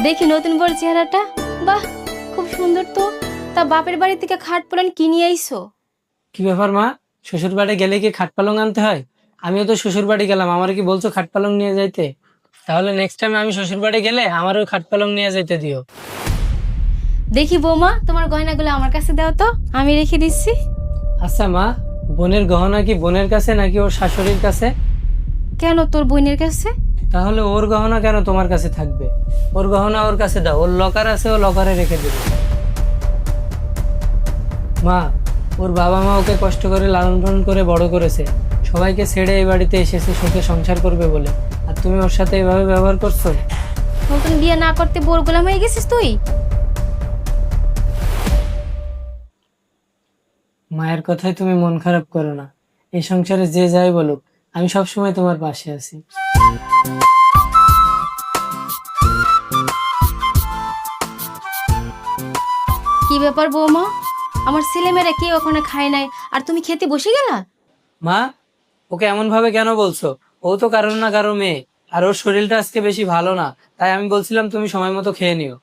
দেখি নতুন বড় চেহারাটা, বাহ খুব সুন্দর তো। তা বাপের বাড়ি থেকে খাট পালন কি নিয়ে আইছো? কি ব্যাপার মা, শ্বশুর বাড়ি গেলে কি খাট পালং আনতে হয়? আমিও তো শ্বশুর বাড়ি গেলাম, আমার কি বলছো খাট পালং নিয়ে যাইতে? তাহলে নেক্সট টাইম আমি শ্বশুর বাড়ি গেলে আমারও খাট পালং নিয়ে যাইতে দিও। দেখি বৌমা, তোমার গয়নাগুলো আমার কাছে দাও তো, আমি রেখে দিচ্ছি। আচ্ছা মা, বোনের গহনা কি বোনের কাছে নাকি ওর শাশুড়ির কাছে? কেন তোর বোনের কাছে? তাহলে ওর গহনা কেন তোমার কাছে থাকবে? ওর গহনা ওর কাছে দাও, ওর লকার আছে, ও লকারে রেখে দেবে। মা, ওর বাবা মা ওকে কষ্ট করে লালন পালন করে বড় করেছে, সবাইকে ছেড়ে এই বাড়িতে এসেছে সুখে সংসার করবে বলে, আর তুমি ওর সাথে এভাবে ব্যবহার করছো। নতুন বিয়ে না করতে বোর গোলাম হয়ে গেছিস তুই? মায়ের কথায় তুমি মন খারাপ করো না, এই সংসারে যে যাই বলুক আমি সবসময় তোমার পাশে আছি। কি ব্যাপার বৌমা, আমার ছেলেমেয়েরা কেউ ওখানে খায় নাই আর তুমি খেতে বসে গেলা? মা, ওকে এমন ভাবে কেন বলছো? ও তো কারোর না কারো মেয়ে, আর ওর শরীরটা আজকে বেশি ভালো না, তাই আমি বলছিলাম তুমি সময় মতো খেয়ে নিও।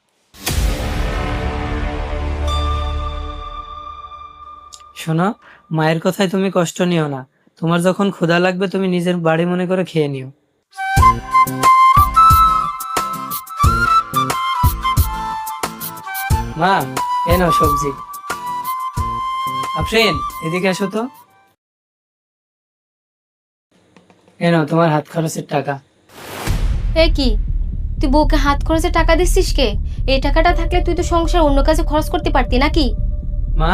শোনো, মায়ের কথায় তুমি কষ্ট নিও না, তোমার যখন ক্ষুধা লাগবে তুমি নিজের বাড়ি মনে করে খেয়ে নিও। মা, এ নাও সবজি। আফরিন, এদিকে আসো তো। এ নাও তোমার হাত খরচের টাকা। এ কি, তুই বউকে হাত খরচে টাকা দিচ্ছিস কে? এই টাকাটা থাকলে তুই তো সংসার অন্য কাজে খরচ করতে পারতি নাকি? মা,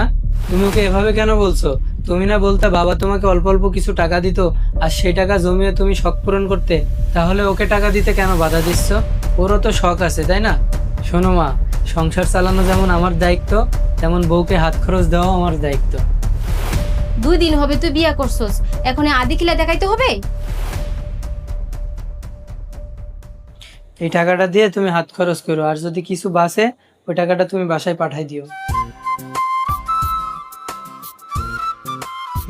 তুমি ওকে এভাবে কেন বলছো? তুমি না বলতে বাবা তোমাকে অল্প অল্প কিছু টাকা দিত, আর সেই টাকা জমিয়ে তুমি শখ পূরণ করতে, তাহলে ওকে টাকা দিতে কেন বাধা দিচ্ছ? ওরও তো শখ আছে, তাই না? শোনো মা, সংসার চালানো যেমন আমার দায়িত্ব, তেমন বউকে হাত খরচ দেওয়াও আমার দায়িত্ব। 2 দিন হবে তুই বিয়ে করছস, এখন এই আদি কিলা দেখাইতে হবে? এই টাকাটা দিয়ে তুমি হাত খরচ করো, আর যদি কিছু বাঁচে ওই টাকাটা তুমি বাসায় পাঠাই দিও।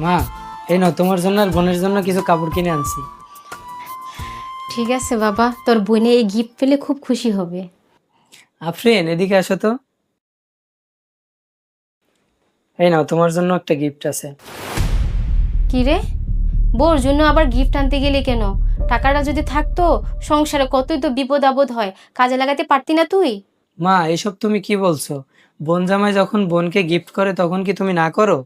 মা, এই নাও তোমার জন্য আর বোনের জন্য কিছু কাপড় কিনে আনছি। ঠিক আছে বাবা, তোর বোনে এই গিফট পেলে খুব খুশি হবে। আফরিন, এদিকে আসো তো। এই নাও তোমার জন্য একটা গিফট আছে। কি রে, বউর জন্য আবার গিফট আনতে গেলি কেন? টাকাটা যদি থাকতো সংসারে কতই তো বিপদ আপদ হয়, কাজে লাগাতে পারতি না তুই? মা, এসব তুমি কি বলছো? বোন জামাই যখন বোনকে গিফট করে তখন কি তুমি না করো?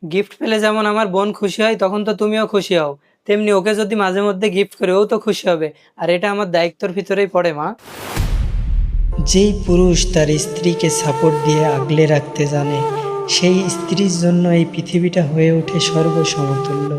গিফট পেলে যেমন আমার বোন খুশি হয় তখন তো তুমিও খুশি হও, তেমনি ওকে যদি মাঝে মধ্যে গিফট করে ও তো খুশি হবে, আর এটা আমার দায়িত্বের ভিতরেই পড়ে মা। যেই পুরুষ তার স্ত্রীকে সাপোর্ট দিয়ে আগলে রাখতে জানে, সেই স্ত্রীর জন্য এই পৃথিবীটা হয়ে ওঠে স্বর্গ সমতুল্য।